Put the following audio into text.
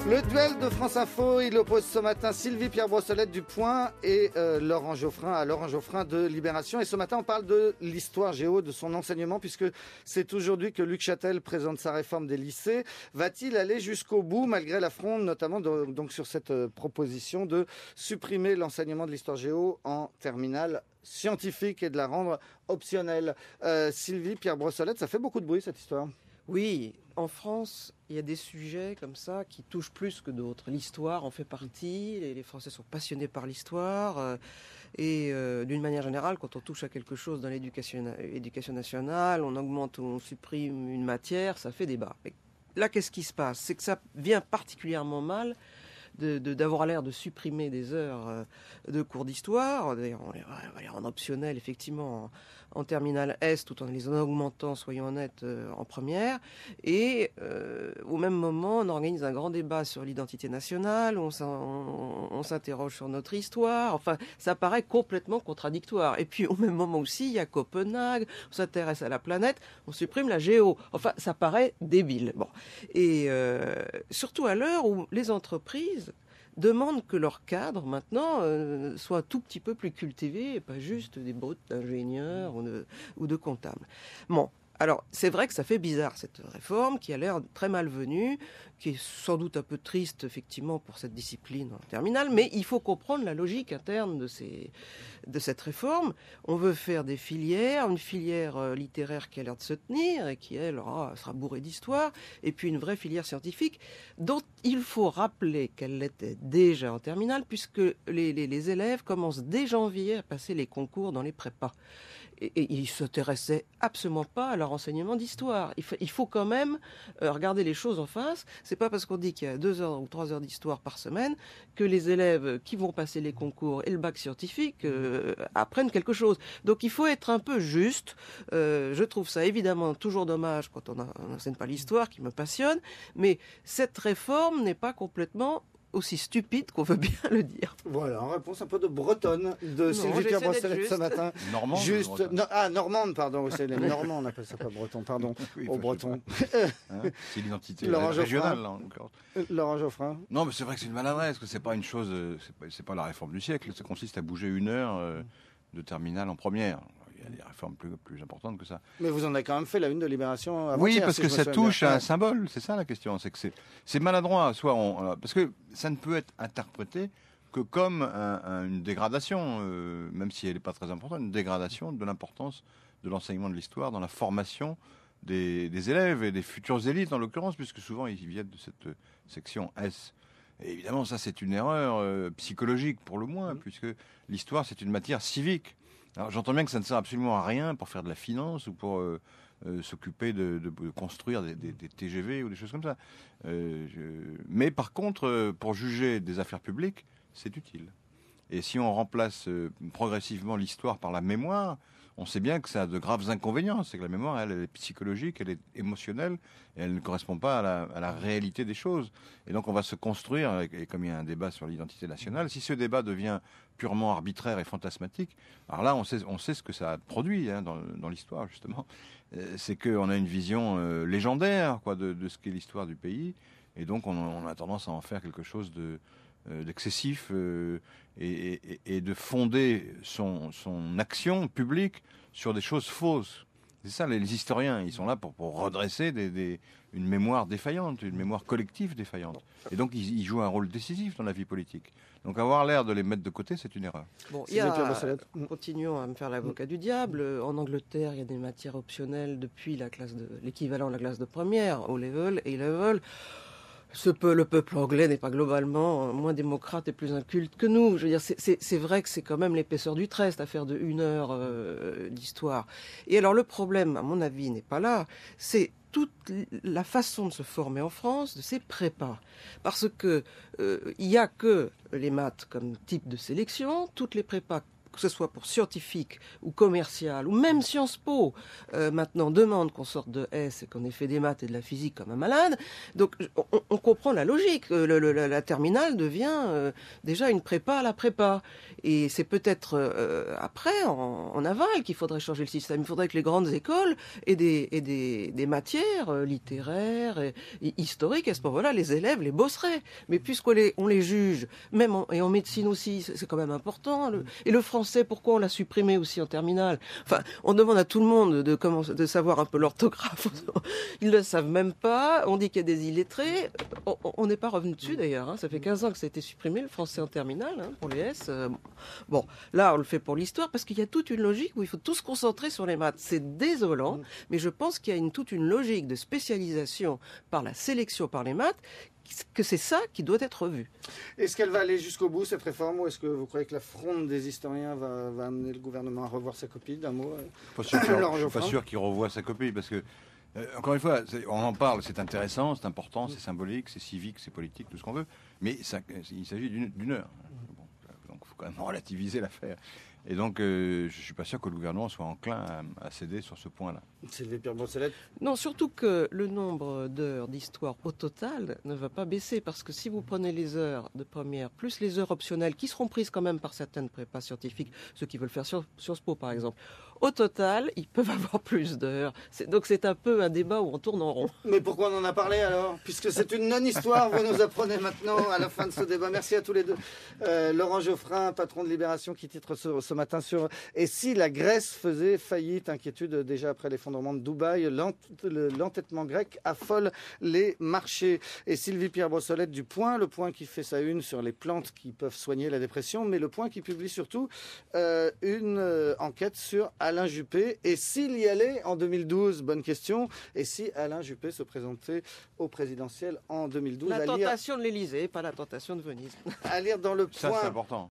Le duel de France Info, il oppose ce matin Sylvie Pierre Brossolette du Point et Laurent Geoffrin à Laurent Geoffrin de Libération. Et ce matin, on parle de l'histoire géo, de son enseignement, puisque c'est aujourd'hui que Luc Châtel présente sa réforme des lycées. Va-t-il aller jusqu'au bout, malgré la fronde, notamment donc sur cette proposition de supprimer l'enseignement de l'histoire géo en terminale scientifique et de la rendre optionnelle? Sylvie Pierre Brossolette, ça fait beaucoup de bruit cette histoire. Oui, en France, il y a des sujets comme ça qui touchent plus que d'autres. L'histoire en fait partie, les Français sont passionnés par l'histoire, et d'une manière générale, quand on touche à quelque chose dans l'éducation nationale, on augmente ou on supprime une matière, ça fait débat. Mais là, qu'est-ce qui se passe? C'est que ça vient particulièrement mal d'avoir l'air de supprimer des heures de cours d'histoire. D'ailleurs, on va les rendre optionnels, effectivement, en terminale S, tout en les augmentant, soyons honnêtes, en première. Et au même moment, on organise un grand débat sur l'identité nationale, on s'interroge sur notre histoire. Enfin, ça paraît complètement contradictoire. Et puis, au même moment aussi, il y a Copenhague, on s'intéresse à la planète, on supprime la géo. Enfin, ça paraît débile. Bon. Et surtout à l'heure où les entreprises demandent que leur cadre, maintenant, soit un tout petit peu plus cultivé et pas juste des bottes d'ingénieurs ou de comptables. Bon, alors, c'est vrai que ça fait bizarre, cette réforme, qui a l'air très malvenue, qui est sans doute un peu triste, effectivement, pour cette discipline en terminale, mais il faut comprendre la logique interne de cette réforme. On veut faire des filières, une filière littéraire qui a l'air de se tenir, et qui, elle, sera bourrée d'histoire, et puis une vraie filière scientifique, dont il faut rappeler qu'elle l'était déjà en terminale, puisque les élèves commencent dès janvier à passer les concours dans les prépas. Et ils ne s'intéressaient absolument pas à leur enseignement d'histoire. Il faut quand même regarder les choses en face. C'est pas parce qu'on dit qu'il y a 2 heures ou 3 heures d'histoire par semaine que les élèves qui vont passer les concours et le bac scientifique apprennent quelque chose. Donc il faut être un peu juste. Je trouve ça évidemment toujours dommage quand on n'enseigne pas l'histoire, qui me passionne. Mais cette réforme n'est pas complètement aussi stupide qu'on veut bien le dire. Voilà, en réponse un peu de bretonne de Sylvie Pierre Brossolette ce matin. Normande. Juste, normande, pardon, c'est les Normands, on appelle ça pas breton, pardon, oui, au breton. C'est l'identité Laurent régionale, là, encore. Laurent Geoffrin. Non, mais c'est vrai que c'est une maladresse, que c'est pas une chose, c'est pas la réforme du siècle, ça consiste à bouger 1 heure de terminale en première. Il y a des réformes plus importantes que ça. Mais vous en avez quand même fait la une de Libération avant-hier. Oui, parce que ça touche à un symbole, c'est ça la question. C'est que c'est maladroit. Parce que ça ne peut être interprété que comme une dégradation, même si elle n'est pas très importante, une dégradation de l'importance de l'enseignement de l'histoire dans la formation des élèves et des futures élites, en l'occurrence, puisque souvent ils viennent de cette section S. Et évidemment, ça c'est une erreur psychologique pour le moins, puisque l'histoire c'est une matière civique. Alors j'entends bien que ça ne sert absolument à rien pour faire de la finance ou pour s'occuper de construire des TGV ou des choses comme ça. Mais par contre, pour juger des affaires publiques, c'est utile. Et si on remplace progressivement l'histoire par la mémoire, on sait bien que ça a de graves inconvénients. C'est que la mémoire, elle est psychologique, elle est émotionnelle, et elle ne correspond pas à la réalité des choses. Et donc on va se construire, et comme il y a un débat sur l'identité nationale, si ce débat devient purement arbitraire et fantasmatique, alors là on sait ce que ça produit dans l'histoire, justement. C'est qu'on a une vision légendaire de ce qu'est l'histoire du pays, et donc on a tendance à en faire quelque chose d'excessif et de fonder son action publique sur des choses fausses. C'est ça, les historiens, ils sont là pour redresser une mémoire défaillante, une mémoire collective défaillante. Et donc, ils jouent un rôle décisif dans la vie politique. Donc, avoir l'air de les mettre de côté, c'est une erreur. Bon, continuons à me faire l'avocat du diable. En Angleterre, il y a des matières optionnelles depuis l'équivalent de la classe de première, O-level, A-level. Le peuple anglais n'est pas globalement moins démocrate et plus inculte que nous. Je veux dire, c'est vrai que c'est quand même l'épaisseur du trait, cette affaire de 1 heure d'histoire. Et alors le problème, à mon avis, n'est pas là. C'est toute la façon de se former en France de ces prépas. Parce que il y a que les maths comme type de sélection, toutes les prépas que ce soit pour scientifique ou commercial, ou même Sciences Po, maintenant demande qu'on sorte de S et qu'on ait fait des maths et de la physique comme un malade. Donc on comprend la logique. La terminale devient déjà une prépa à la prépa. Et c'est peut-être après, en aval, qu'il faudrait changer le système. Il faudrait que les grandes écoles aient des matières littéraires et historiques. À ce moment-là, les élèves les bosseraient. Mais puisqu'on les juge, même et en médecine aussi, c'est quand même important. Et le français, pourquoi on l'a supprimé aussi en terminale? Enfin, on demande à tout le monde de savoir un peu l'orthographe. Ils ne le savent même pas. On dit qu'il y a des illettrés. On n'est pas revenu dessus d'ailleurs. Ça fait 15 ans que ça a été supprimé, le français en terminale, pour les S. Bon, là, on le fait pour l'histoire parce qu'il y a toute une logique où il faut tout se concentrer sur les maths. C'est désolant, mais je pense qu'il y a toute une logique de spécialisation par la sélection par les maths, que c'est ça qui doit être revu. Est-ce qu'elle va aller jusqu'au bout, cette réforme, ou est-ce que vous croyez que la fronde des historiens va amener le gouvernement à revoir sa copie d'un mot? Je ne suis pas sûr qu'il revoie sa copie, parce que, encore une fois, on en parle, c'est intéressant, c'est important, c'est symbolique, c'est civique, c'est politique, tout ce qu'on veut, mais il s'agit d'une heure. Bon, donc il faut quand même relativiser l'affaire. Et donc, je ne suis pas sûr que le gouvernement soit enclin à céder sur ce point-là. Sylvie Pierre-Brossolette. Non, surtout que le nombre d'heures d'histoire au total ne va pas baisser, parce que si vous prenez les heures de première, plus les heures optionnelles, qui seront prises quand même par certaines prépas scientifiques, ceux qui veulent faire Sciences Po par exemple, au total, ils peuvent avoir plus d'heures. Donc c'est un peu un débat où on tourne en rond. Mais pourquoi on en a parlé alors? Puisque c'est une non-histoire, vous nous apprenez maintenant à la fin de ce débat. Merci à tous les deux. Laurent Geoffrin, patron de Libération, qui titre ce matin sur « Et si la Grèce faisait faillite ?» Inquiétude déjà après l'effondrement de Dubaï. L'entêtement grec affole les marchés. Et Sylvie Pierre-Brossolette du Point, le Point qui fait sa une sur les plantes qui peuvent soigner la dépression, mais le Point qui publie surtout une enquête sur Alain Juppé. Et s'il y allait en 2012, bonne question, et si Alain Juppé se présentait au présidentiel en 2012? La tentation de l'Élysée, pas la tentation de Venise. À lire dans le Point. Ça, c'est important.